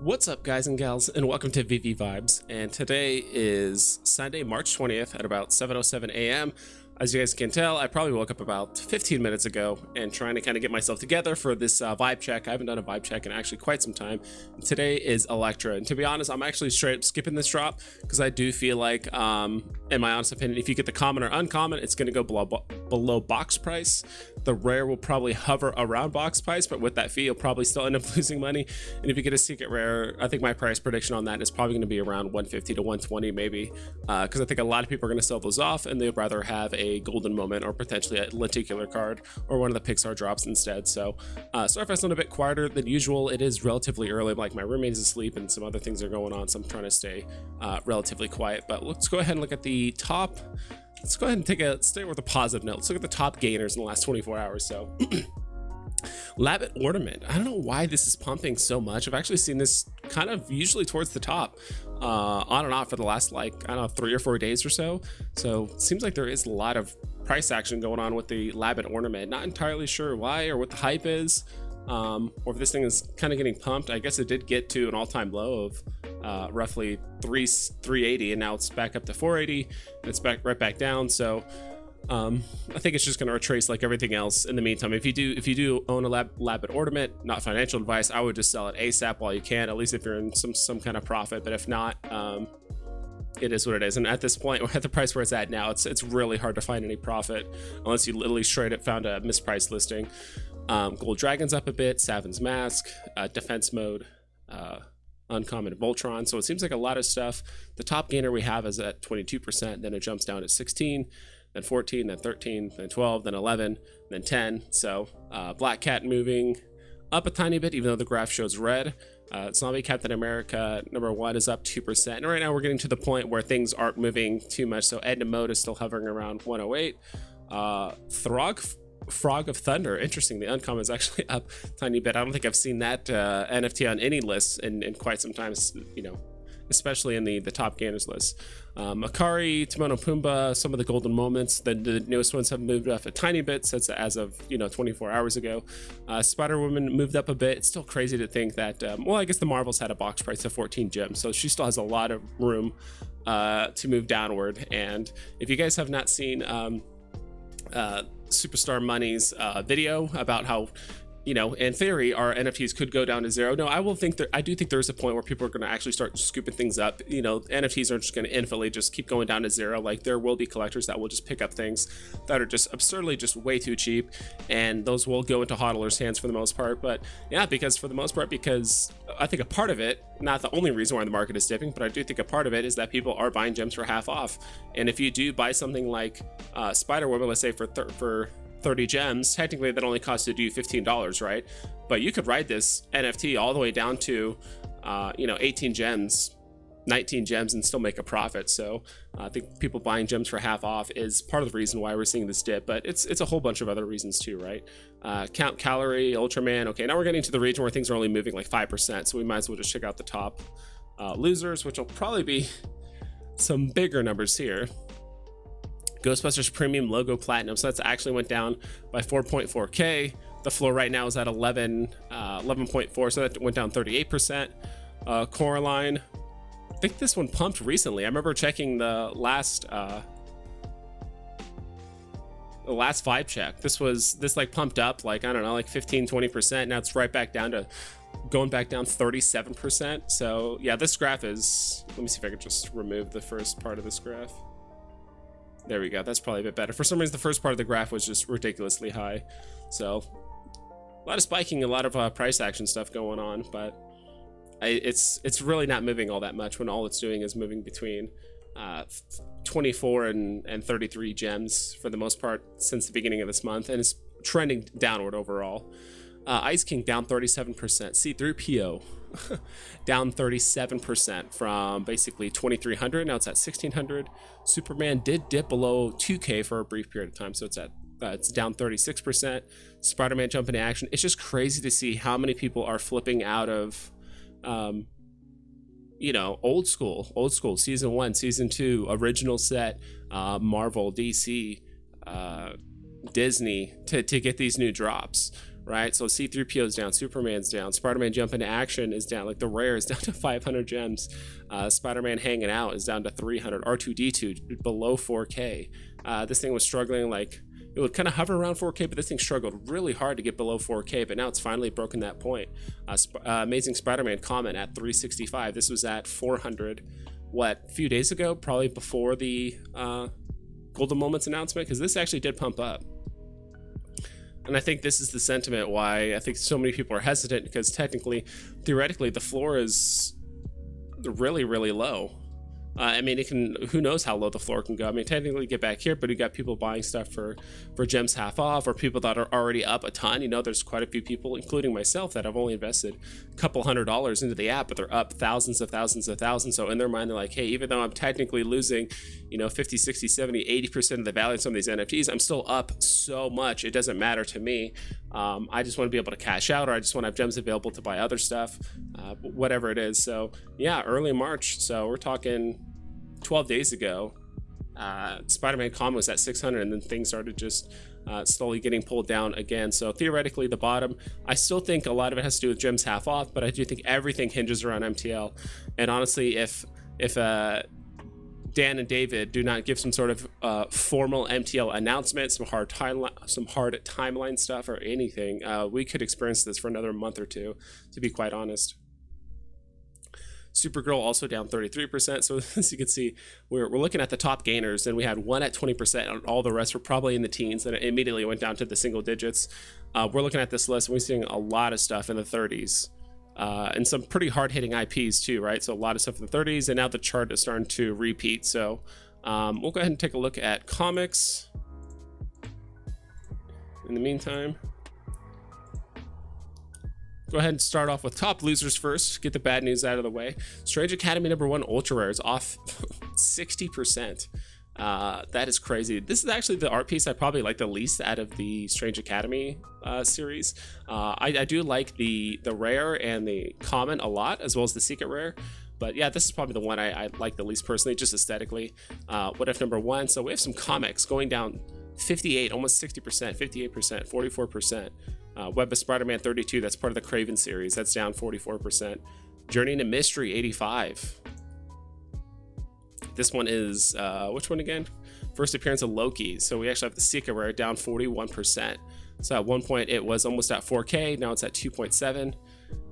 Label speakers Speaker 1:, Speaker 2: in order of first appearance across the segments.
Speaker 1: What's up, guys and gals, and welcome to VV Vibes. And today is Sunday, March 20th at about 7:07 a.m. As you guys can tell, I probably woke up about 15 minutes ago and trying to kind of get myself together for this vibe check. I haven't done a vibe check in actually quite some time. And today is Electra, and to be honest, I'm actually straight up skipping this drop because I do feel like, in my honest opinion, if you get the common or uncommon, it's going to go below box price. The rare will probably hover around box price, but with that fee, you'll probably still end up losing money. And if you get a secret rare, I think my price prediction on that is probably going to be around 150 to 120 maybe, because I think a lot of people are going to sell those off and they'd rather have a golden moment or potentially a lenticular card or one of the Pixar drops instead. So Starfest a bit quieter than usual. It is relatively early, like my roommate's asleep and some other things are going on, so I'm trying to stay relatively quiet. But let's go ahead and look at the top. Let's go ahead and stay with a positive note. Let's look at the top gainers in the last 24 hours. So Labbit Ornament. I don't know why this is pumping so much. I've actually seen this kind of usually towards the top, on and off for the last, like, I don't know, 3 or 4 days or so. So it seems like there is a lot of price action going on with the Labbit Ornament. Not entirely sure why or what the hype is, or if this thing is kind of getting pumped. I guess it did get to an all-time low of roughly 380, and now it's back up to 480, and it's right back down. So I think it's just going to retrace like everything else in the meantime. If you do own a Labbit Ornament, not financial advice, I would just sell it ASAP while you can, at least if you're in some kind of profit. But if not, it is what it is. And at this point, at the price where it's at now, it's really hard to find any profit unless you literally straight up found a mispriced listing. Gold Dragon's up a bit, Savin's Mask, defense mode, uncommon Voltron. So it seems like a lot of stuff. The top gainer we have is at 22%, then it jumps down to 16, then 14, then 13, then 12, then 11, then 10. So Black Cat moving up a tiny bit, even though the graph shows red. Zombie Captain America #1 is up 2%. And right now we're getting to the point where things aren't moving too much. So Edna Mode is still hovering around 108. Frog of Thunder, interesting. The uncommon is actually up a tiny bit. I don't think I've seen that NFT on any list in quite some time, you know, especially in the top gainers list. Akari, Timon and Pumbaa, some of the golden moments, the newest ones have moved up a tiny bit since as of 24 hours ago. Spider-Woman moved up a bit. It's still crazy to think that, well, I guess the Marvels had a box price of 14 gems, so she still has a lot of room to move downward. And if you guys have not seen Superstar Money's video about how, in theory, our NFTs could go down to zero. No, I do think there's a point where people are going to actually start scooping things up. NFTs are just going to infinitely just keep going down to zero. Like, there will be collectors that will just pick up things that are just absurdly just way too cheap, and those will go into hodlers' hands for the most part. But yeah, because I think a part of it, not the only reason why the market is dipping, but I do think a part of it is that people are buying gems for half off. And if you do buy something like Spider-Woman, let's say for 30 gems, technically that only costed you $15, right? But you could ride this NFT all the way down to 18 gems, 19 gems, and still make a profit. So I think people buying gems for half off is part of the reason why we're seeing this dip, but it's a whole bunch of other reasons too, right? Count Calorie, Ultraman. Okay, now we're getting to the region where things are only moving like 5%, so we might as well just check out the top losers, which will probably be some bigger numbers here. Ghostbusters Premium Logo Platinum, so that's actually went down by 4.4k. The floor right now is at 11.4, so that went down 38%. Coraline, I think this one pumped recently. I remember checking the last vibe check. This like pumped up like, I don't know, like 15-20%. Now it's right back down to going back down 37%. So yeah, this graph is, let me see if I could just remove the first part of this graph. There we go. That's probably a bit better. For some reason, the first part of the graph was just ridiculously high. So a lot of spiking, a lot of price action stuff going on, but it's really not moving all that much when all it's doing is moving between 24 and 33 gems for the most part since the beginning of this month, and it's trending downward overall. Ice King down 37%. C3PO down 37% from basically 2,300. Now it's at 1,600. Superman did dip below 2K for a brief period of time, so it's down 36%. Spider-Man jump into action. It's just crazy to see how many people are flipping out of, old school, season 1, season 2, original set, Marvel, DC, Disney to get these new drops, right? So C-3PO is down, Superman's down, Spider-Man Jump into Action is down, like the rare is down to 500 gems, Spider-Man Hanging Out is down to 300, R2-D2 below 4K. This thing was struggling, like it would kind of hover around 4K, but this thing struggled really hard to get below 4K, but now it's finally broken that point. Amazing Spider-Man Comment at 365. This was at 400, what, a few days ago, probably before the Golden Moments announcement, because this actually did pump up. And I think this is the sentiment why I think so many people are hesitant, because technically, theoretically, the floor is really, really low. I mean, it can, who knows how low the floor can go. I mean, technically get back here, but you got people buying stuff for gems half off, or people that are already up a ton. You know, there's quite a few people, including myself, that have only invested a couple $100s into the app, but they're up thousands of thousands of thousands. So in their mind, they're like, hey, even though I'm technically losing, you know, 50, 60, 70, 80% of the value of some of these NFTs, I'm still up so much. It doesn't matter to me. I just want to be able to cash out, or I just want to have gems available to buy other stuff, whatever it is. So yeah, early March. So we're talking 12 days ago, Spider-Man Common was at 600, and then things started just slowly getting pulled down again. So theoretically, the bottom, I still think a lot of it has to do with gems half off, but I do think everything hinges around MTL. And honestly, if Dan and David do not give some sort of formal MTL announcement, some hard timeline stuff or anything, we could experience this for another month or two, to be quite honest. Supergirl also down 33%. So as you can see, we're looking at the top gainers, and we had one at 20%, and all the rest were probably in the teens, and it immediately went down to the single digits. We're looking at this list, and we're seeing a lot of stuff in the 30s. And some pretty hard-hitting IPs too, right? So a lot of stuff in the 30s, and now the chart is starting to repeat. So we'll go ahead and take a look at comics in the meantime. Go ahead and start off with top losers first, get the bad news out of the way. Strange Academy #1 Ultra Rare is off 60%. That is crazy. This is actually the art piece I probably like the least out of the Strange Academy series. I do like the rare and the common a lot, as well as the secret rare. But yeah, this is probably the one I like the least personally, just aesthetically. What if #1? So we have some comics going down 58, almost 60%, 58%, 44%. Web of Spider-Man 32, that's part of the Craven series, that's down 44%. Journey into Mystery 85. This one is which one again? First appearance of Loki. So we actually have the secret rare down 41%. So at one point it was almost at 4K, now it's at 2.7.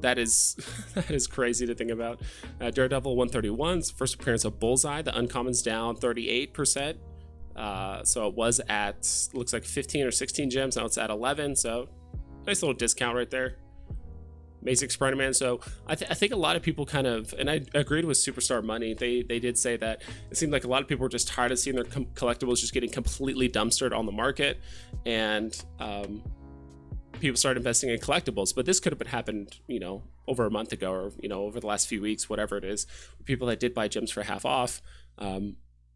Speaker 1: That is that is crazy to think about. Daredevil 131's first appearance of Bullseye. The uncommon's down 38%. So it was at, looks like 15 or 16 gems, now it's at 11. So nice little discount right there. Amazing Spider-Man. So I think a lot of people kind of, and I agreed with Superstar Money, they did say that it seemed like a lot of people were just tired of seeing their collectibles just getting completely dumpstered on the market, and people started investing in collectibles. But this could have happened, you know, over a month ago, or, you know, over the last few weeks, whatever it is. People that did buy gems for half off,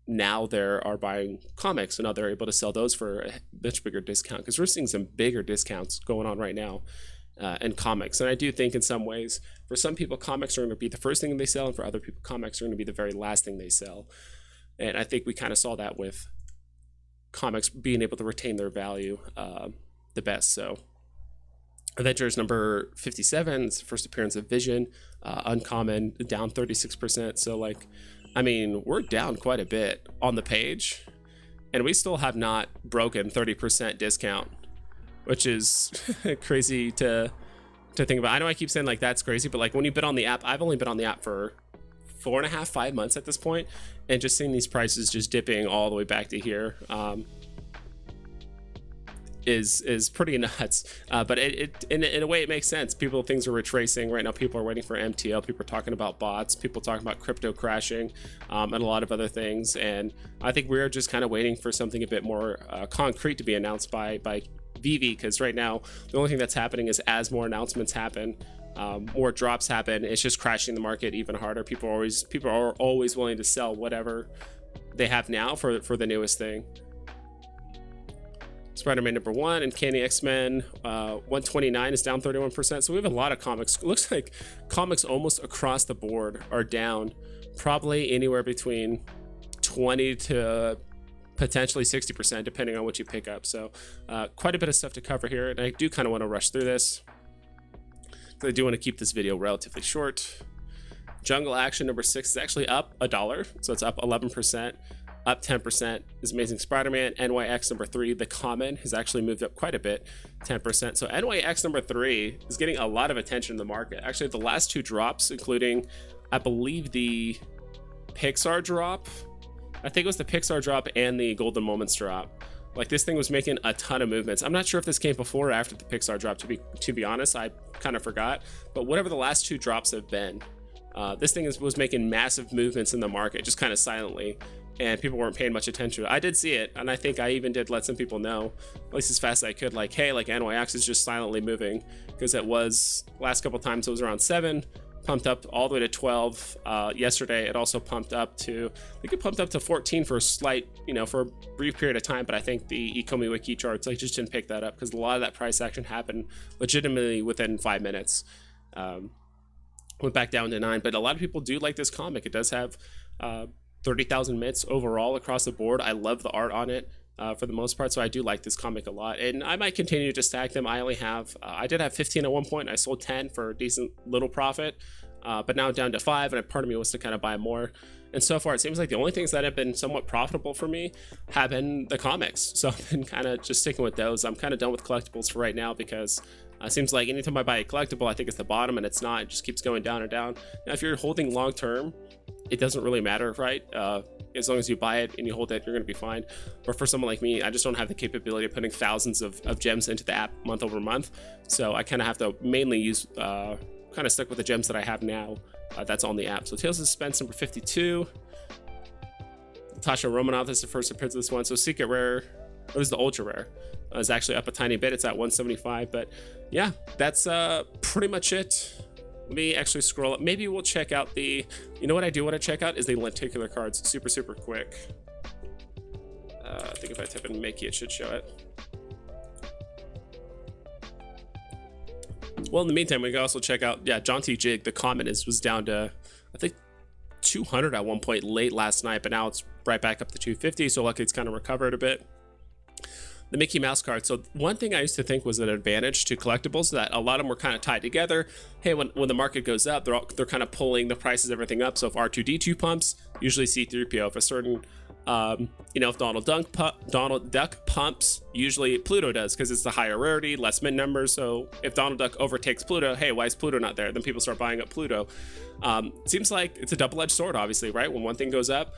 Speaker 1: now they are buying comics, and now they're able to sell those for a much bigger discount, because we're seeing some bigger discounts going on right now in comics. And I do think in some ways, for some people, comics are going to be the first thing they sell, and for other people, comics are going to be the very last thing they sell. And I think we kind of saw that with comics being able to retain their value the best. So Avengers #57, it's the first appearance of Vision, uncommon, down 36%. So like, I mean, we're down quite a bit on the page, and we still have not broken 30% discount, which is crazy to think about. I know I keep saying like that's crazy, but like when you bid on the app, I've only been on the app for 4.5, 5 months at this point, and just seeing these prices just dipping all the way back to here is pretty nuts. But it in a way it makes sense. Things are retracing right now. People are waiting for MTL. People are talking about bots. People talking about crypto crashing, and a lot of other things. And I think we're just kind of waiting for something a bit more concrete to be announced by Veve, because right now the only thing that's happening is as more announcements happen, more drops happen, it's just crashing the market even harder. People are always willing to sell whatever they have now for the newest thing. Spider-Man #1 and Candy X-Men 129 is down 31%. So we have a lot of comics. It looks like comics almost across the board are down, probably anywhere between 20 to potentially 60% depending on what you pick up. So quite a bit of stuff to cover here, and I do kind of want to rush through this. I do want to keep this video relatively short. Jungle Action number 6 is actually up $1, so it's up 11%. Up 10% is Amazing Spider-Man. NYX number 3, the common, has actually moved up quite a bit, 10%. So NYX number 3 is getting a lot of attention in the market. Actually, the last 2 drops, including, I believe, the Pixar drop. I think it was the Pixar drop and the Golden Moments drop. Like, this thing was making a ton of movements. I'm not sure if this came before or after the Pixar drop, to be honest. I kind of forgot. But whatever the last 2 drops have been, this thing was making massive movements in the market, just kind of silently, and people weren't paying much attention to it. I did see it, and I think I even did let some people know, at least as fast as I could, like, hey, like, NYX is just silently moving, because it was, last couple times it was around 7, pumped up all the way to 12. Yesterday it also pumped up to, I think it pumped up to 14 for a slight, you know, for a brief period of time, but I think the ecomi wiki charts, like, just didn't pick that up, because a lot of that price action happened legitimately within 5 minutes. Went back down to 9, but a lot of people do like this comic. It does have 30,000 mitts overall across the board. I love the art on it for the most part, so I do like this comic a lot, and I might continue to stack them. I only have, I did have 15 at one point. I sold 10 for a decent little profit, but now down to 5, and a part of me was to kind of buy more. And so far, it seems like the only things that have been somewhat profitable for me have been the comics. So I've been kind of just sticking with those. I'm kind of done with collectibles for right now, because it seems like anytime I buy a collectible, I think it's the bottom, and it's not. It just keeps going down and down. Now, if you're holding long term, it doesn't really matter, right? As long as you buy it and you hold it, you're going to be fine. But for someone like me, I just don't have the capability of putting thousands of gems into the app month over month. So I kind of have to mainly use, kind of stick with the gems that I have now. That's on the app. So Tales of Suspense number 52. Tasha Romanoff is the first appearance of this one. So Secret Rare, it was the Ultra Rare. It's actually up a tiny bit. It's at 175, but yeah, that's pretty much it. Let me actually scroll up. Maybe we'll check out the, you know what I do want to check out is the lenticular cards super quick. I think if I type in Mickey, it should show it. Well, in the meantime, we can also check out, yeah, John T. Jig, the common was down to, I think, 200 at one point late last night, but now it's right back up to 250, so luckily it's kind of recovered a bit. The Mickey Mouse card. So one thing I used to think was an advantage to collectibles, that a lot of them were kind of tied together. Hey, when the market goes up, they're kind of pulling the prices, everything up. So if R2D2 pumps, usually C3PO. If a certain, you know, if Donald Duck pumps, usually Pluto does, because it's the higher rarity, less mint numbers. So if Donald Duck overtakes Pluto, hey, why is Pluto not there? Then people start buying up Pluto. Seems like it's a double-edged sword, obviously, right? When one thing goes up,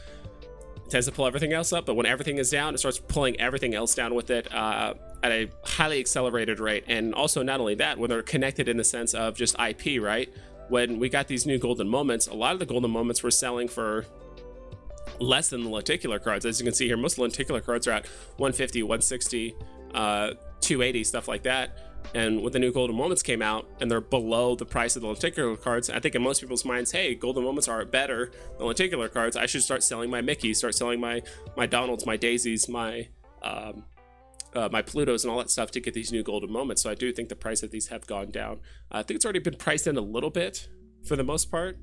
Speaker 1: it tends to pull everything else up, but when everything is down, it starts pulling everything else down with it at a highly accelerated rate. And also, not only that, when they're connected in the sense of just IP, right? When we got these new golden moments, a lot of the golden moments were selling for less than the lenticular cards. As you can see here, most of the lenticular cards are at 150, 160, 280, stuff like that. And when the new golden moments came out and they're below the price of the lenticular cards, I think in most people's minds, hey, golden moments are better than lenticular cards. I should start selling my Mickeys, start selling my Donalds, my Daisies, my Plutos and all that stuff to get these new golden moments. So I do think the price of these have gone down. I think it's already been priced in a little bit for the most part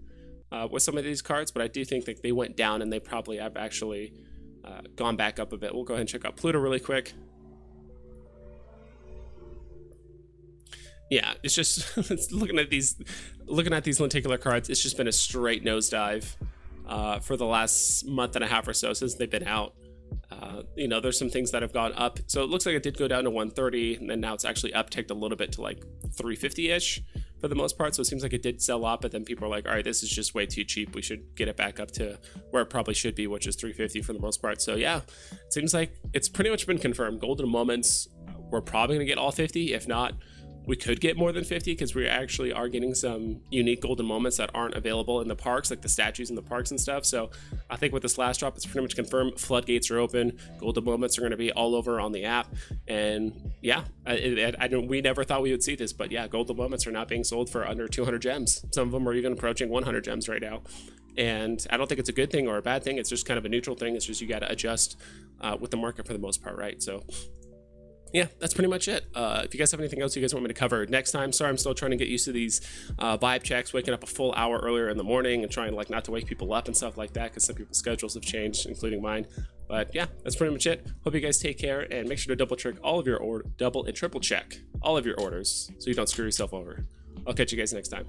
Speaker 1: with some of these cards, but I do think that they went down and they probably have actually gone back up a bit. We'll go ahead and check out Pluto really quick. Yeah, it's just it's looking at these lenticular cards, it's just been a straight nosedive for the last month and a half or so since they've been out. You know, there's some things that have gone up. So it looks like it did go down to 130, and then now it's actually upticked a little bit to like 350-ish for the most part. So it seems like it did sell up, but then people are like, all right, this is just way too cheap. We should get it back up to where it probably should be, which is 350 for the most part. So yeah, it seems like it's pretty much been confirmed. Golden moments, we're probably gonna get all 50. If not, we could get more than 50, because we actually are getting some unique golden moments that aren't available in the parks, like the statues in the parks and stuff. So I think with this last drop, it's pretty much confirmed. Floodgates are open. Golden moments are going to be all over on the app. And yeah, we never thought we would see this, but yeah, golden moments are now being sold for under 200 gems. Some of them are even approaching 100 gems right now. And I don't think it's a good thing or a bad thing. It's just kind of a neutral thing. It's just you got to adjust with the market for the most part, right? So yeah, that's pretty much it. If you guys have anything else you guys want me to cover next time, sorry, I'm still trying to get used to these vibe checks, waking up a full hour earlier in the morning and trying like not to wake people up and stuff like that, because some people's schedules have changed, including mine. But yeah, that's pretty much it. Hope you guys take care, and make sure to double and triple check all of your orders so you don't screw yourself over. I'll catch you guys next time.